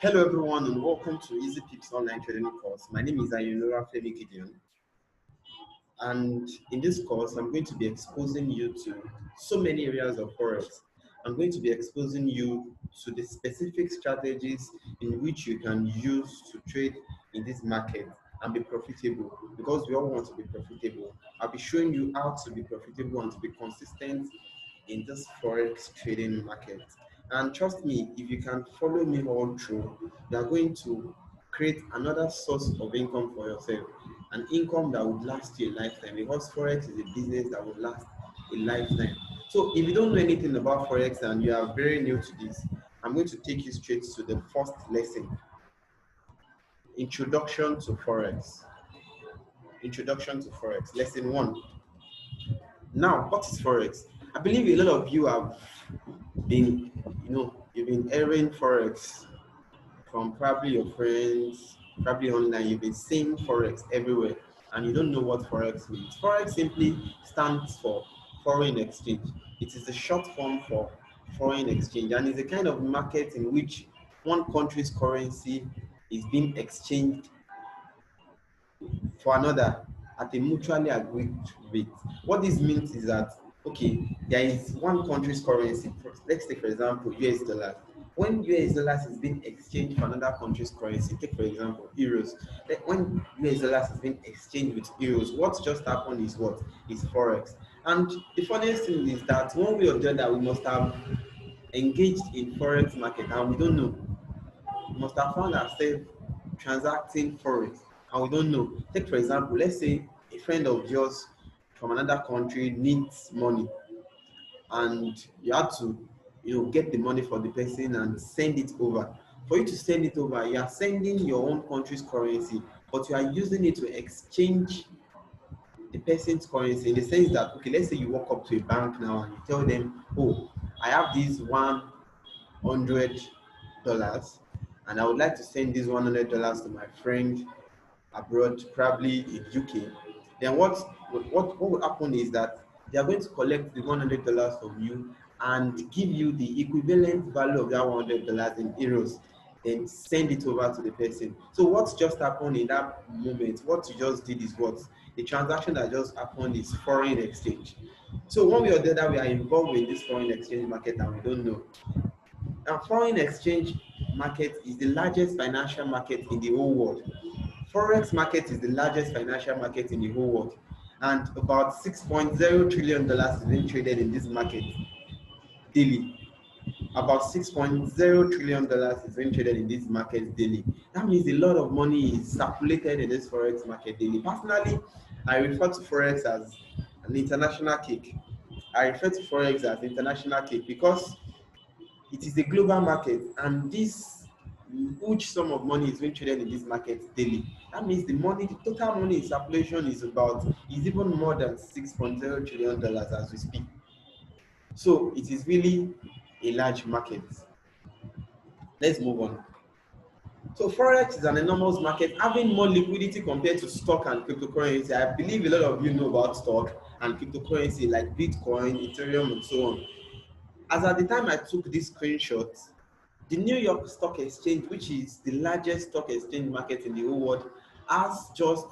Hello everyone and welcome to Easy PIPS online trading course. My name is Ayunora Femi Gideon, and in this course I'm going to be exposing you to so many areas of Forex. I'm going to be exposing you to the specific strategies in which you can use to trade in this market and be profitable, because we all want to be profitable. I'll be showing you how to be profitable and to be consistent in this Forex trading market. And trust me, if you can follow me all through, you are going to create another source of income for yourself, an income that would last you a lifetime, because Forex is a business that will last a lifetime. So if you don't know anything about Forex and you are very new to this, I'm going to take you straight to the first lesson, Introduction to Forex. Introduction to Forex, lesson 1. Now, what is Forex? I believe a lot of you have been, you've been hearing Forex from probably your friends, probably online. You've been seeing Forex everywhere and you don't know what Forex means. Forex simply stands for foreign exchange. It is the short form for foreign exchange, and it's a kind of market in which one country's currency is being exchanged for another at a mutually agreed rate. What this means is that, okay, there is one country's currency. Let's take, for example, US dollars. When US dollars is being exchanged for another country's currency, take, for example, euros. When US dollars is being exchanged with euros, what just happened is what? Is Forex. And the funniest thing is that one way or the other, we must have engaged in Forex market and we don't know. We must have found ourselves transacting Forex and we don't know. Take, for example, let's say a friend of yours from another country needs money and you have to get the money for the person and send it over. For you to send it over, you are sending your own country's currency, but you are using it to exchange the person's currency, in the sense that, okay, let's say you walk up to a bank now and you tell them, oh, I have this $100 and I would like to send this $100 to my friend abroad, probably in UK. Then what will happen is that they are going to collect the $100 from you and give you the equivalent value of that $100 in euros, then send it over to the person. So what just happened in that moment, what you just did is what? The transaction that just happened is foreign exchange. So one way or the other, we are involved in this foreign exchange market and we don't know. And foreign exchange market is the largest financial market in the whole world. Forex market is the largest financial market in the whole world, and about $6.0 trillion is being traded in this market daily. About $6.0 trillion is being traded in this market daily. That means a lot of money is circulated in this Forex market daily. Personally, I refer to Forex as an international cake. I refer to Forex as international cake because it is a global market, and this huge sum of money is being traded in this market daily. That means the total money in circulation is even more than $6.0 trillion as we speak. So it is really a large market. Let's move on. So Forex is an enormous market, having more liquidity compared to stock and cryptocurrency. I believe a lot of you know about stock and cryptocurrency like Bitcoin, Ethereum, and so on. As at the time I took this screenshot, the New York Stock Exchange, which is the largest stock exchange market in the whole world, has just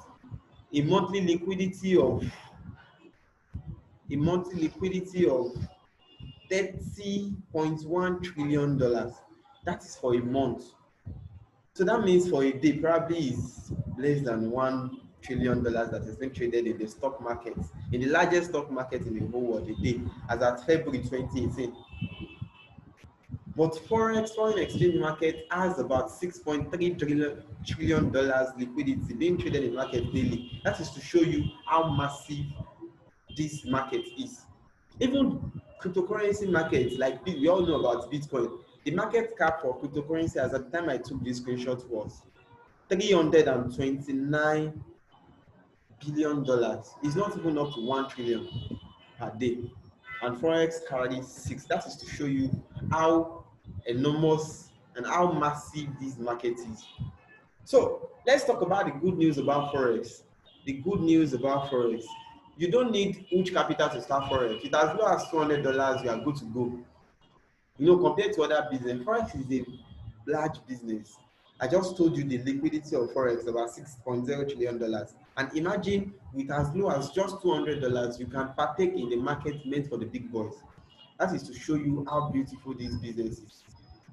a monthly liquidity of $30.1 trillion. That is for a month. So that means for a day probably is less than $1 trillion that is being traded in the stock market, in the largest stock market in the whole world a day, as at February 2018. But Forex, foreign exchange market, has about $6.3 trillion liquidity being traded in market daily. That is to show you how massive this market is. Even cryptocurrency markets, like we all know about Bitcoin, the market cap for cryptocurrency as at the time I took this screenshot was $329 billion. It's not even up to 1 trillion per day. And Forex carries 6. That is to show you how enormous and how massive this market is. So let's talk about the good news about Forex. The good news about Forex. You don't need huge capital to start Forex. With as low as $200, you are good to go. Compared to other business, Forex is a large business. I just told you the liquidity of Forex about $6.0 trillion. And imagine with as low as just $200, you can partake in the market meant for the big boys. That is to show you how beautiful this business is.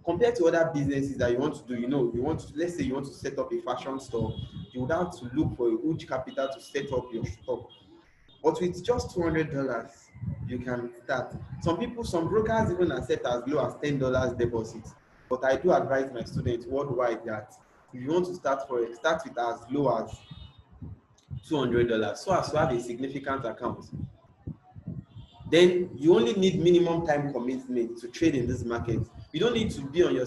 Compared to other businesses that you want to do, you want to, let's say you want to set up a fashion store, you would have to look for a huge capital to set up your store. But with just $200, you can start. Some brokers even accept as low as $10 deposit. But I do advise my students worldwide that if you want to start Forex, start with as low as $200 so as to have a significant account. Then you only need minimum time commitment to trade in this market. You don't need to be on your,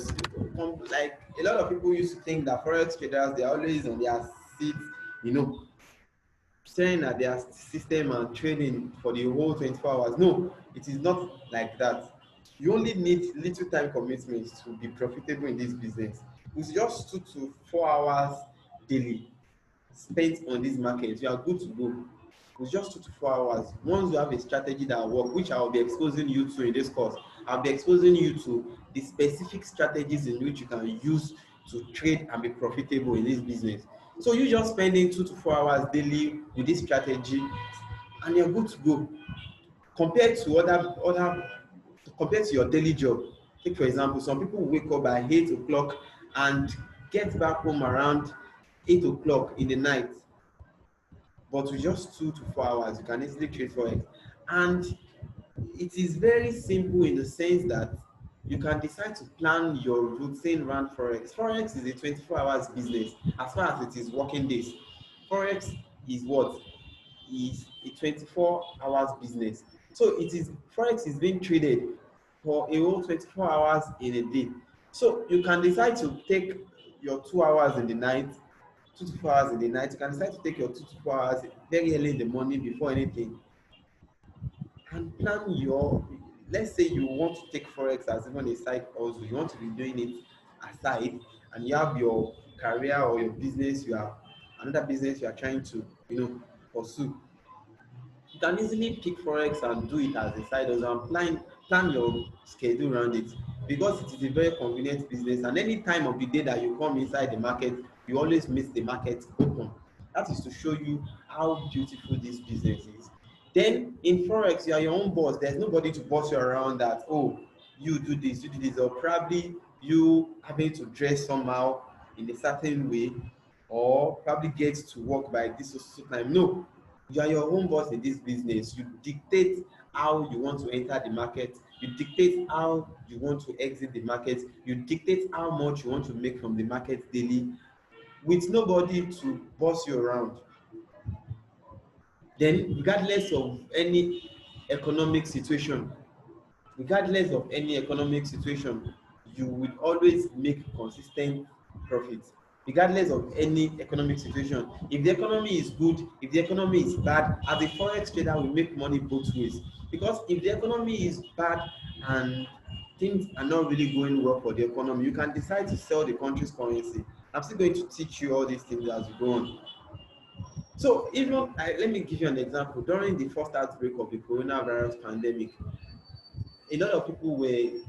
like a lot of people used to think that Forex traders, they're always on their seats, staring at their system and trading for the whole 24 hours. No, it is not like that. You only need little time commitment to be profitable in this business. With just 2 to 4 hours daily spent on this market, you are good to go. With just 2 to 4 hours, once you have a strategy that works, which I will be exposing you to in this course, I'll be exposing you to the specific strategies in which you can use to trade and be profitable in this business. So you just spending 2 to 4 hours daily with this strategy, and you're good to go. Compared to your daily job. Take for example, some people wake up by 8 o'clock and get back home around 8 o'clock in the night. But with just 2 to 4 hours, you can easily trade Forex. And it is very simple in the sense that you can decide to plan your routine around Forex. Forex is a 24 hours business as far as it is working days. Forex is what? Is a 24 hours business. So Forex is being traded for a whole 24 hours in a day. So you can decide to take your 2 hours in the night, 2 to 4 hours in the night. You can decide to take your 2 to 4 hours very early in the morning before anything. And plan let's say you want to take Forex as even a side also, you want to be doing it aside, and you have your career or your business, another business you are trying to, pursue. You can easily pick Forex and do it as a side hustle and plan your schedule around it, because it is a very convenient business, and any time of the day that you come inside the market, you always miss the market open. That is to show you how beautiful this business is. Then in Forex, you are your own boss. There's nobody to boss you around that, oh, you do this, or probably you having to dress somehow in a certain way, or probably get to work by this time. No, you are your own boss in this business. You dictate how you want to enter the market. You dictate how you want to exit the market. You dictate how much you want to make from the market daily, with nobody to boss you around. Then regardless of any economic situation, you will always make consistent profits regardless of any economic situation. If the economy is good, if the economy is bad, as a Forex trader, we make money both ways. Because if the economy is bad and things are not really going well for the economy, you can decide to sell the country's currency. I'm still going to teach you all these things as we go on. So let me give you an example. During the first outbreak of the coronavirus pandemic, a lot of people were,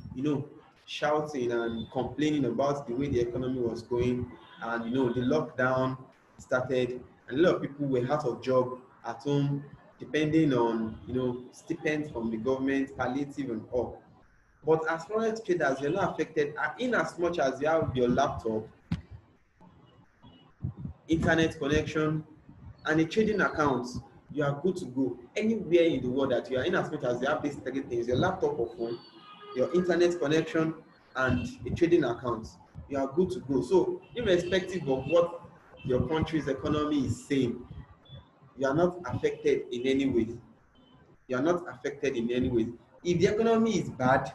shouting and complaining about the way the economy was going, and the lockdown started, and a lot of people were out of job at home, depending on stipends from the government, palliative and all. But as Forex traders, you're not affected in as much as you have your laptop, internet connection, and a trading account. You are good to go anywhere in the world that you are, in as much as you have these 3 things: your laptop or phone, your internet connection, and a trading account. You are good to go. So irrespective of what your country's economy is saying, you are not affected in any way. If the economy is bad,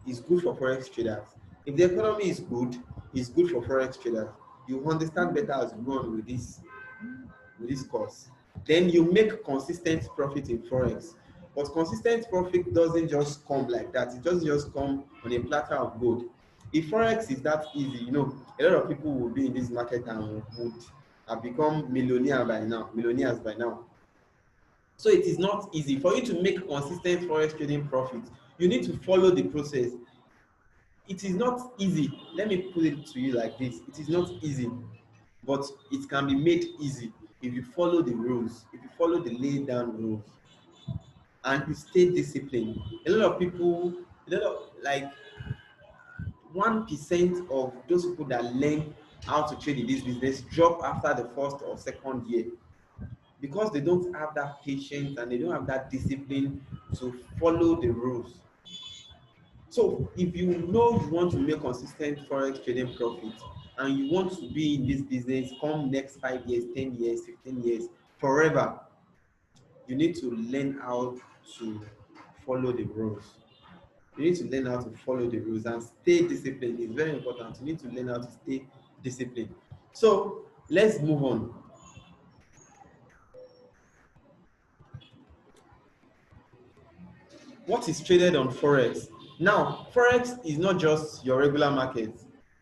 it's good for Forex traders. If the economy is good, it's good for Forex traders. You understand better as you go on with this course. Then you make consistent profit in Forex. But consistent profit doesn't just come like that. It doesn't just come on a platter of gold. If Forex is that easy, a lot of people will be in this market and would have become millionaires by now. So it is not easy. For you to make consistent Forex trading profit, you need to follow the process. it is not easy. Let me put it to you like this: it is not easy, but it can be made easy if you follow the rules, if you follow the laid down rules, and you stay disciplined. A lot of people, a lot of like 1% of those people that learn how to trade in this business drop after the first or second year because they don't have that patience and they don't have that discipline to follow the rules. So if you know you want to make consistent forex trading profit and you want to be in this business come next 5 years, 10 years, 15 years, forever, you need to learn how to follow the rules. You need to learn how to follow the rules and stay disciplined. It's very important. You need to learn how to stay disciplined. So let's move on. What is traded on Forex? Now, Forex is not just your regular market.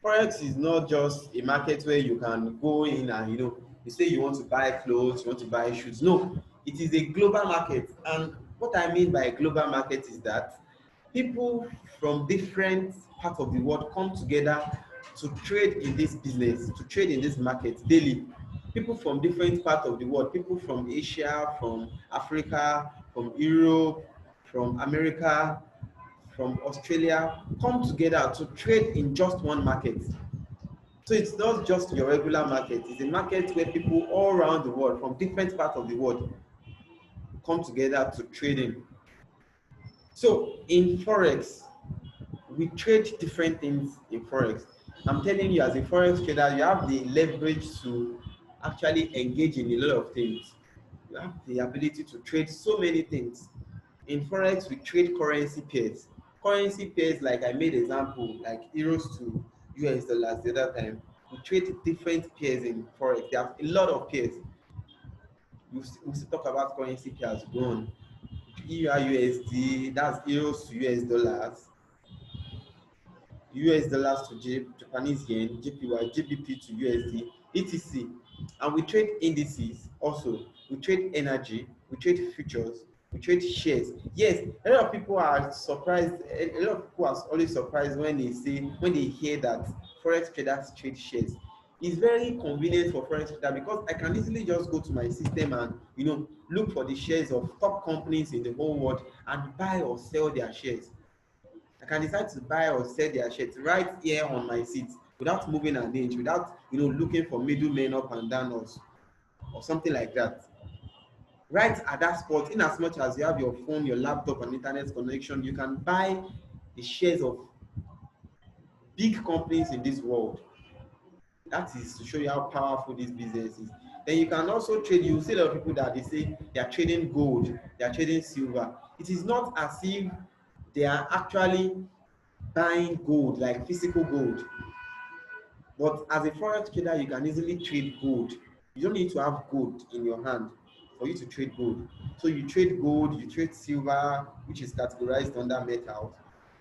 Forex is not just a market where you can go in and you say you want to buy clothes, you want to buy shoes. No, it is a global market. And what I mean by a global market is that people from different parts of the world come together to trade in this business, to trade in this market daily. People from different parts of the world, people from Asia, from Africa, from Europe, from America, from Australia, come together to trade in just one market. So it's not just your regular market, it's a market where people all around the world, from different parts of the world, come together to trade in. So in Forex, we trade different things in Forex. I'm telling you, as a Forex trader, you have the leverage to actually engage in a lot of things. You have the ability to trade so many things. In Forex, we trade currency pairs. Currency pairs, like I made example, like euros to US dollars the other time. We trade different pairs in Forex. There are a lot of pairs. We'll still talk about currency pairs. Go on. EUR/USD, that's euros to US dollars. US dollars to Japanese yen, JPY, GBP to USD, etc. And we trade indices also. We trade energy, we trade futures, we trade shares. Yes, a lot of people are surprised. A lot of people are always surprised when they hear that forex traders trade shares. It's very convenient for forex trader because I can easily just go to my system and look for the shares of top companies in the whole world and buy or sell their shares. I can decide to buy or sell their shares right here on my seat without moving an inch, without looking for middlemen up and down or something like that. Right at that spot, in as much as you have your phone, your laptop, and internet connection, you can buy the shares of big companies in this world. That is to show you how powerful this business is. Then you can also trade. You see a lot of people that they say they are trading gold, they are trading silver. It is not as if they are actually buying gold, like physical gold. But as a forex trader, you can easily trade gold. You don't need to have gold in your hand for you to trade gold. So you trade gold, you trade silver, which is categorized under metals.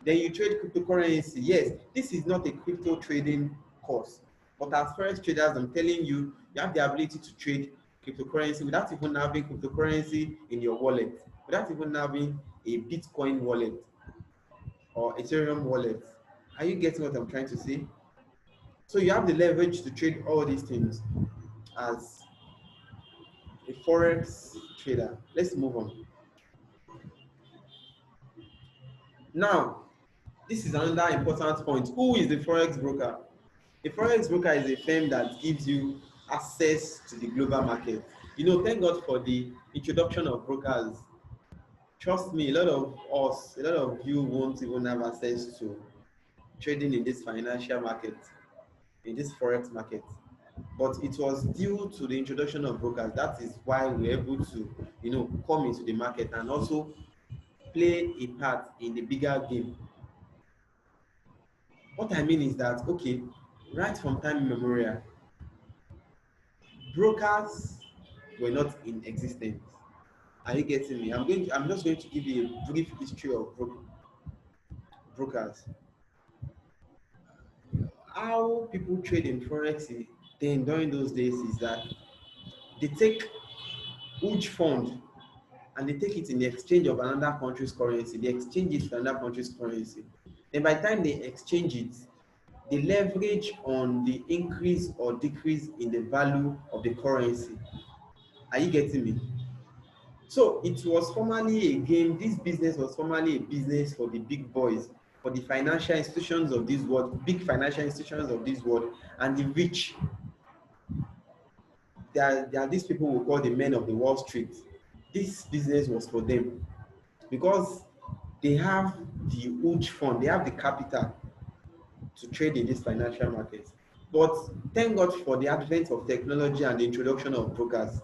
Then you trade cryptocurrency. Yes, this is not a crypto trading course. But as forex traders, I'm telling you, you have the ability to trade cryptocurrency without even having cryptocurrency in your wallet, without even having a Bitcoin wallet or Ethereum wallet. Are you getting what I'm trying to say? So you have the leverage to trade all these things as a forex trader. Let's move on. Now, this is another important point. Who is the forex broker? A forex broker is a firm that gives you access to the global market. Thank God for the introduction of brokers. Trust me, a lot of us, a lot of you won't even have access to trading in this financial market, in this forex market. But it was due to the introduction of brokers. That is why we're able to come into the market and also play a part in the bigger game. What I mean is that, okay, right from time immemorial, brokers were not in existence. Are you getting me? I'm just going to give you a brief history of brokers. How people trade in forex then during those days is that they take huge fund and they take it in the exchange of another country's currency. They exchange it for another country's currency. Then by the time they exchange it, they leverage on the increase or decrease in the value of the currency. Are you getting me? So it was formerly a game. This business was formerly a business for the big boys, for the financial institutions of this world, big financial institutions of this world, and the rich. There are these people we call the men of the Wall Street. This business was for them because they have the huge fund, they have the capital to trade in this financial market. But thank God for the advent of technology and the introduction of brokers.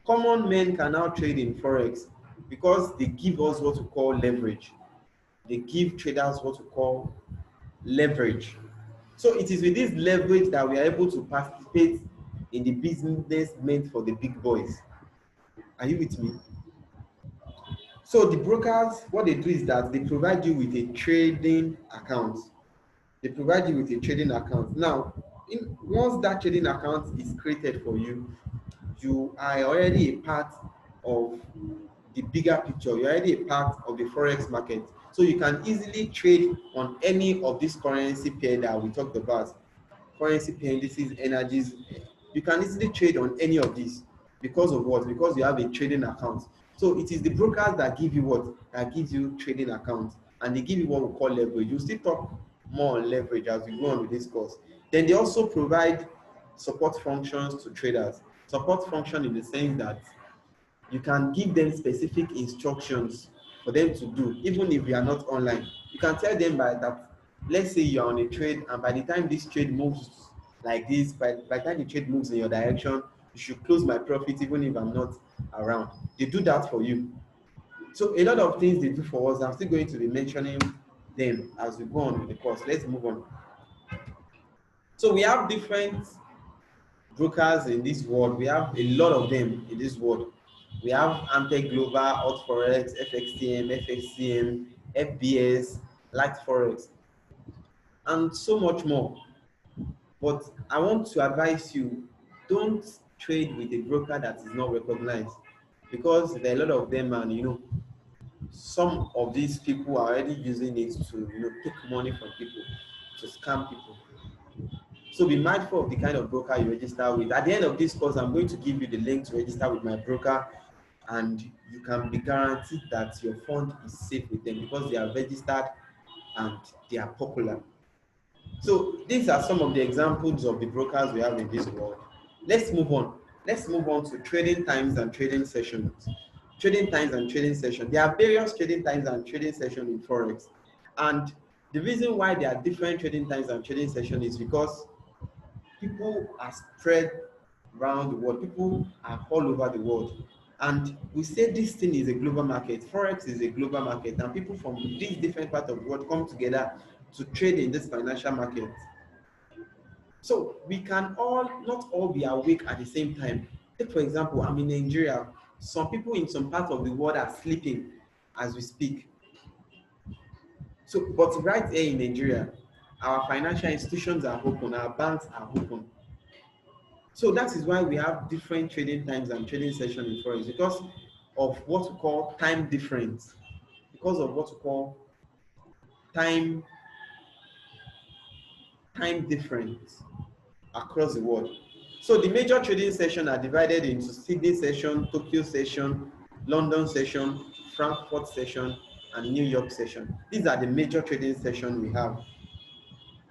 Common men can now trade in Forex because they give us what we call leverage. They give traders what we call leverage. So it is with this leverage that we are able to participate in the business meant for the big boys. Are you with me? So the brokers, what they do is that they provide you with a trading account. They provide you with a trading account. Now, once that trading account is created for you, you are already a part of the bigger picture. You're already a part of the Forex market. So you can easily trade on any of these currency pair that we talked about. Currency pair indices, energies. You can easily trade on any of these. Because of what? Because you have a trading account. So it is the brokers that give you what? That gives you trading accounts. And they give you what we call leverage. We'll still talk more on leverage as we go on with this course. Then they also provide support functions to traders. Support function in the sense that you can give them specific instructions for them to do, even if you are not online. You can tell them by that, let's say you're on a trade, and by the time this trade moves like this, by the time the trade moves in your direction, you should close my profit even if I'm not around. They do that for you. So a lot of things they do for us. I'm still going to be mentioning them as we go on with the course. Let's move on. So we have different brokers in this world. We have a lot of them in this world. We have Amtech Global, Hot Forex, FXTM, FXCM, FBS, Light Forex, and so much more. But I want to advise you, don't trade with a broker that is not recognized, because there are a lot of them, and some of these people are already using it to take money from people, to scam people. So be mindful of the kind of broker you register with. At the end of this course, I'm going to give you the link to register with my broker, and you can be guaranteed that your fund is safe with them because they are registered and they are popular. So these are some of the examples of the brokers we have in this world. Let's move on. Let's move on to trading times and trading sessions. Trading times and trading sessions. There are various trading times and trading sessions in Forex. And the reason why there are different trading times and trading sessions is because people are spread around the world. People are all over the world. And we say this thing is a global market. Forex is a global market. And people from these different parts of the world come together to trade in this financial market. So we can not all be awake at the same time. Take for example, I'm in Nigeria. Some people in some parts of the world are sleeping as we speak. So, but right here in Nigeria, our financial institutions are open, our banks are open. So that is why we have different trading times and trading sessions in Forex, because of what we call time difference, because of what we call time difference across the world. So the major trading sessions are divided into Sydney session, Tokyo session, London session, Frankfurt session, and New York session. These are the major trading sessions we have.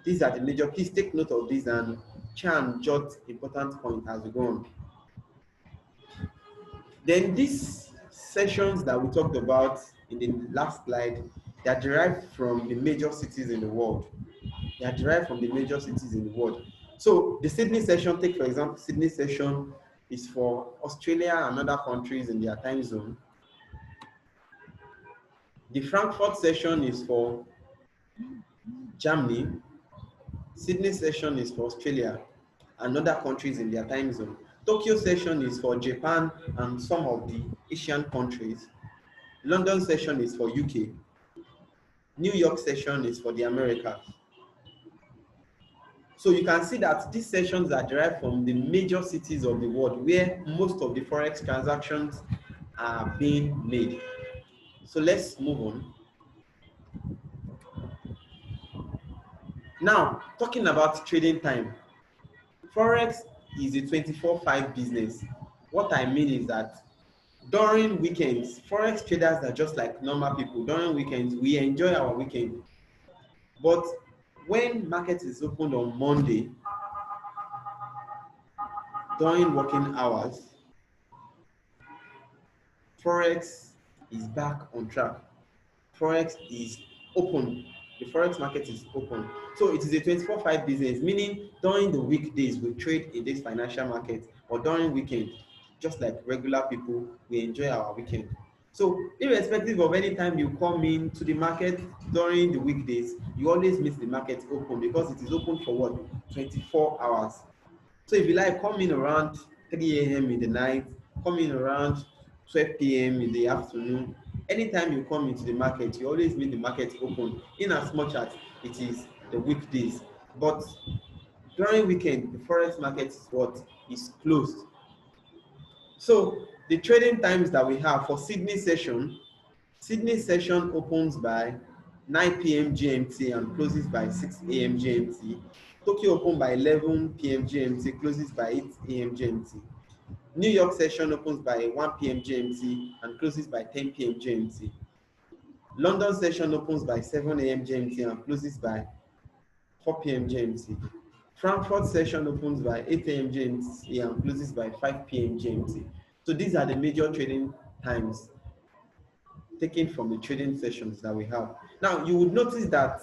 These are the major. Please take note of these and try and jot important points as we go on. Then these sessions that we talked about in the last slide, they are derived from the major cities in the world. They are derived from the major cities in the world. So the Sydney session, take for example, Sydney session is for Australia and other countries in their time zone. The Frankfurt session is for Germany. Sydney session is for Australia and other countries in their time zone. Tokyo session is for Japan and some of the Asian countries. London session is for UK. New York session is for the Americas. So you can see that these sessions are derived from the major cities of the world where most of the Forex transactions are being made. So let's move on. Now, talking about trading time, Forex is a 24/5 business. What I mean is that during weekends, Forex traders are just like normal people. During weekends, we enjoy our weekend. But when market is opened on Monday, during working hours, Forex is back on track. Forex is open. The Forex market is open. So it is a 24/5 business, meaning during the weekdays we trade in this financial market, or during weekend, just like regular people, we enjoy our weekend. So irrespective of any time you come in to the market during the weekdays, you always meet the market open, because it is open for what? 24 hours. So if you like, come in around 3 a.m. in the night, come in around 12 p.m. in the afternoon. Anytime you come into the market, you always meet the market open, in as much as it is the weekdays. But during weekend, the forex market is what? Is closed. So the trading times that we have for Sydney session opens by 9 p.m. GMT and closes by 6 a.m. GMT. Tokyo open by 11 p.m. GMT, closes by 8 a.m. GMT. New York session opens by 1 p.m. GMT and closes by 10 p.m. GMT. London session opens by 7 a.m. GMT and closes by 4 p.m. GMT. Frankfurt session opens by 8 a.m. GMT and closes by 5 p.m. GMT. So these are the major trading times taken from the trading sessions that we have. Now, you would notice that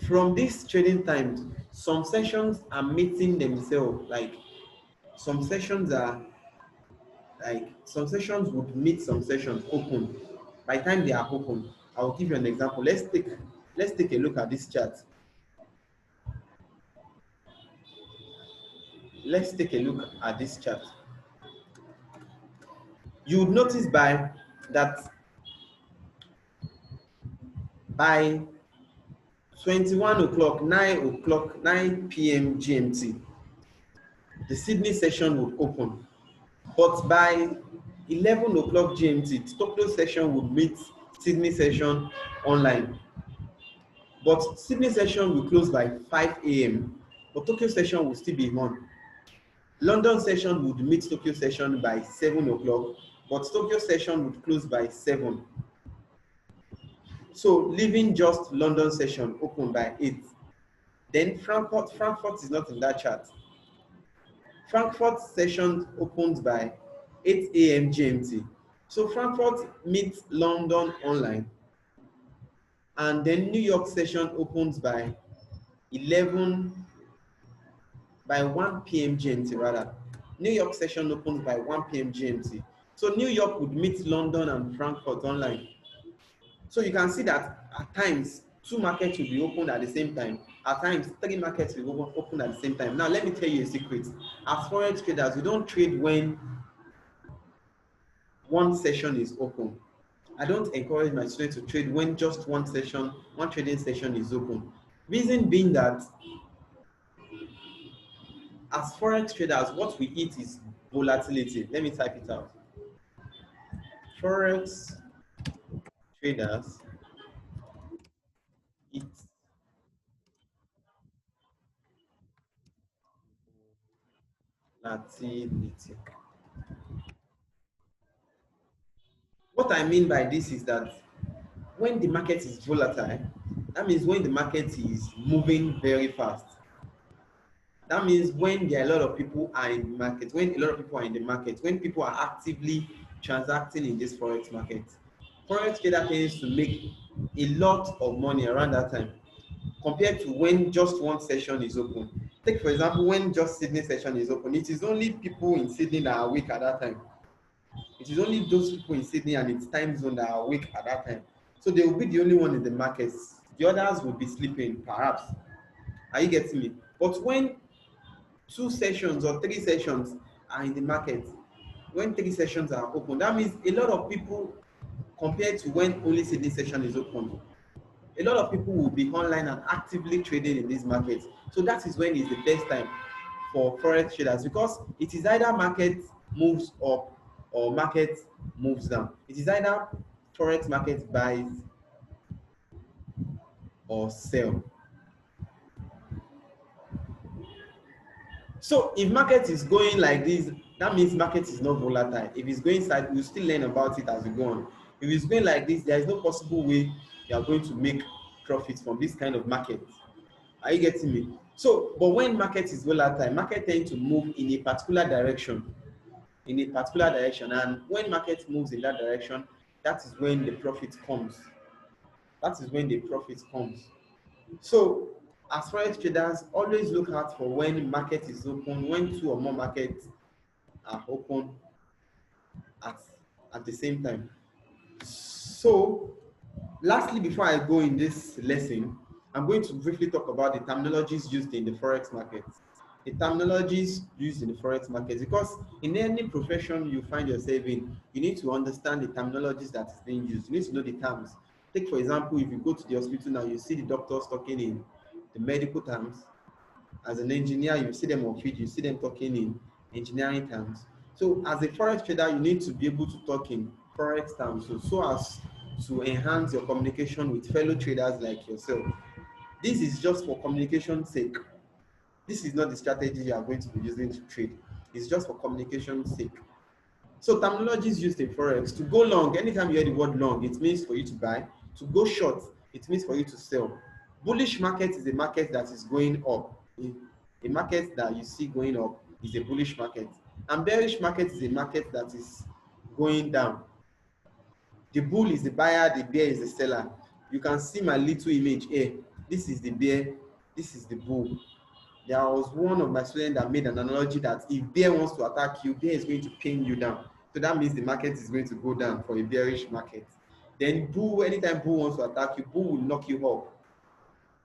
from these trading times, some sessions are meeting themselves. Like some sessions would meet some sessions open. By the time they are open, I will give you an example. Let's take a look at this chart. Let's take a look at this chart. You would notice by 21 o'clock, 9 p.m. GMT, the Sydney session would open. But by 11 o'clock GMT, Tokyo session would meet Sydney session online. But Sydney session will close by 5 a.m. but Tokyo session will still be on. London session would meet Tokyo session by 7 o'clock, but Tokyo session would close by 7. So leaving just London session open by 8. Then Frankfurt is not in that chart. Frankfurt session opens by 8 a.m. GMT. So Frankfurt meets London online. And then New York session opens by 1 p.m. GMT rather. New York session opens by 1 p.m. GMT. So New York would meet London and Frankfurt online. So you can see that at times, 2 markets will be opened at the same time. At times, 3 markets will be open at the same time. Now, let me tell you a secret. As forex traders, we don't trade when one session is open. I don't encourage my students to trade when just one trading session is open. Reason being that as forex traders, what we eat is volatility. Let me type it out. Forex traders eat volatility. What I mean by this is that when the market is volatile, that means when the market is moving very fast. That means when there are a lot of people are in the market, when people are actively transacting in this forex market, forex trader tends to make a lot of money around that time compared to when just one session is open. Take for example, when just Sydney session is open, it is only people in Sydney that are awake at that time. It is only those people in Sydney and its time zone that are awake at that time. So they will be the only one in the markets. The others will be sleeping, perhaps. Are you getting me? But when 2 sessions or 3 sessions are in the market, when 3 sessions are open, that means a lot of people, compared to when only Sydney session is open, a lot of people will be online and actively trading in this market. So that is when is the best time for forex traders, because it is either market moves up or market moves down. It is either forex market buys or sell. So if market is going like this, that means market is not volatile. If it's going side, we'll still learn about it as we go on. If it's going like this, there is no possible way you are going to make profits from this kind of market. Are you getting me? So, but when market is volatile, market tend to move in a particular direction, and when market moves in that direction, that is when the profit comes. So as forex traders, always look out for when market is open, when two or more markets are open at, at the same time. So lastly, before I go in this lesson, I'm going to briefly talk about the terminologies used in the forex market. The terminologies used in the forex market, because in any profession you find yourself in, you need to understand the terminologies that is being used. You need to know the terms. Take for example, if you go to the hospital now, you see the doctors talking in the medical terms. As an engineer, you see them on field, you see them talking in engineering terms. So as a forex trader, you need to be able to talk in forex terms, so as to enhance your communication with fellow traders like yourself. This is just for communication's sake. This is not the strategy you are going to be using to trade. It's just for communication's sake. So terminologies used in forex: to go long, anytime you hear the word long, it means for you to buy. To go short, it means for you to sell. Bullish market is a market that is going up. A market that you see going up is a bullish market. And bearish market is a market that is going down. The bull is the buyer, the bear is the seller. You can see my little image here. This is the bear, this is the bull. There was one of my students that made an analogy that if bear wants to attack you, bear is going to pin you down. So that means the market is going to go down for a bearish market. Then bull, anytime bull wants to attack you, bull will knock you up.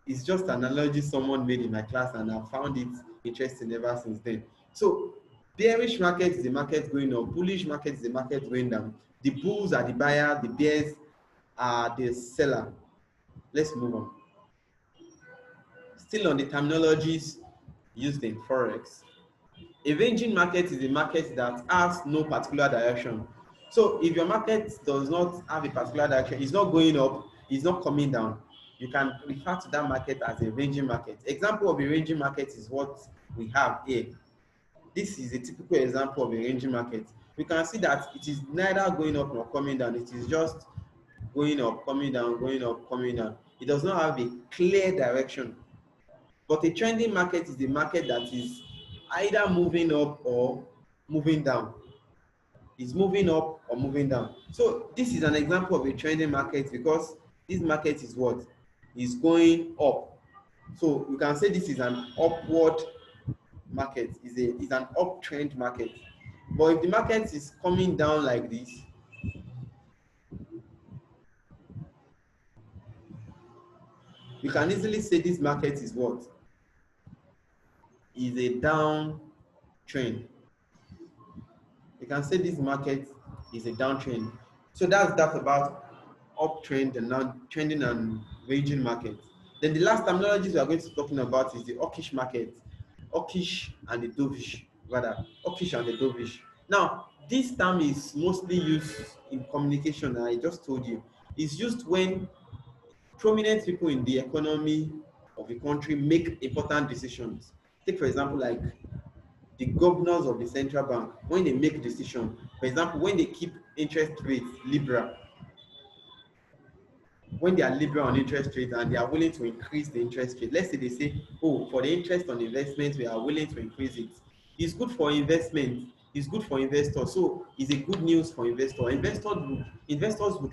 It's just an analogy someone made in my class, and I found it interesting ever since then. So bearish market is the market going up, bullish market is the market going down. The bulls are the buyer, the bears are the seller. Let's move on. Still on the terminologies used in forex. A ranging market is a market that has no particular direction. So if your market does not have a particular direction, it's not going up, it's not coming down, you can refer to that market as a ranging market. Example of a ranging market is what we have here. This is a typical example of a ranging market. We can see that it is neither going up nor coming down. It is just going up, coming down, going up, coming down. It does not have a clear direction. But a trending market is a market that is either moving up or moving down. It's moving up or moving down. So this is an example of a trending market, because this market is what? Is going up. So you can say this is an upward market, is an uptrend market. But if the market is coming down like this, you can easily say this market is what? Is a downtrend. You can say this market is a downtrend. So that's that about uptrend and now trending and ranging market. Then the last terminologies we are going to be talking about is the hawkish market. Hawkish and the dovish, rather. Hawkish and the dovish. Now, this term is mostly used in communication, I just told you. It's used when prominent people in the economy of a country make important decisions. Take, for example, like the governors of the central bank, when they make decisions, for example, when they keep interest rates liberal, when they are liberal on interest rates and they are willing to increase the interest rate. Let's say they say, oh, for the interest on investment, we are willing to increase it. It's good for investment. It's good for investors. So it's a good news for investors. Investors would.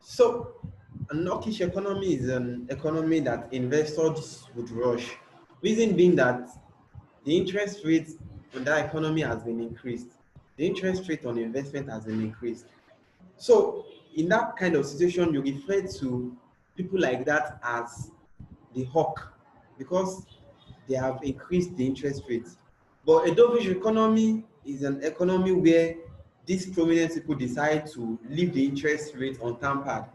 So an hawkish economy is an economy that investors would rush. Reason being that the interest rate on that economy has been increased. The interest rate on investment has been increased. So in that kind of situation, you refer to people like that as the hawk, because they have increased the interest rate. But a dovish economy is an economy where these prominent people decide to leave the interest rate untampered.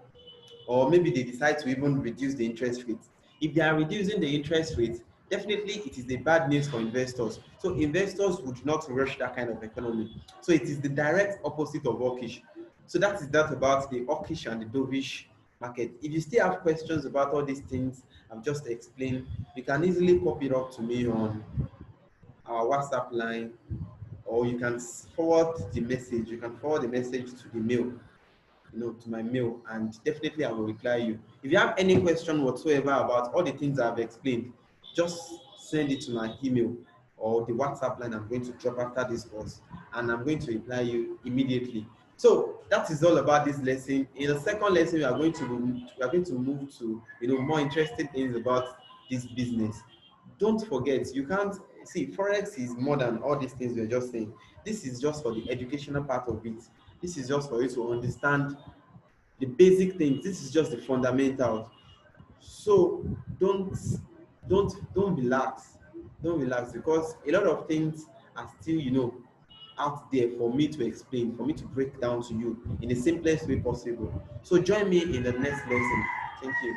or maybe they decide to even reduce the interest rate. If they are reducing the interest rate, definitely it is the bad news for investors. So investors would not rush that kind of economy. So it is the direct opposite of hawkish. So that is that about the hawkish and the dovish market. If you still have questions about all these things I've just explained, you can easily pop it up to me on our WhatsApp line, or you can forward the message. You can forward the message to the mail, to my mail, and definitely I will reply you. If you have any question whatsoever about all the things I've explained, just send it to my email or the WhatsApp line I'm going to drop after this course, and I'm going to reply you immediately. So that is all about this lesson. In the second lesson, we are going to move to more interesting things about this business. Don't forget, you can't see forex is more than all these things we're just saying. This is just for the educational part of it. This is just for you to understand the basic things. This is just the fundamentals. So don't relax. Don't relax, because a lot of things are still out there for me to explain, for me to break down to you in the simplest way possible. So join me in the next lesson. Thank you.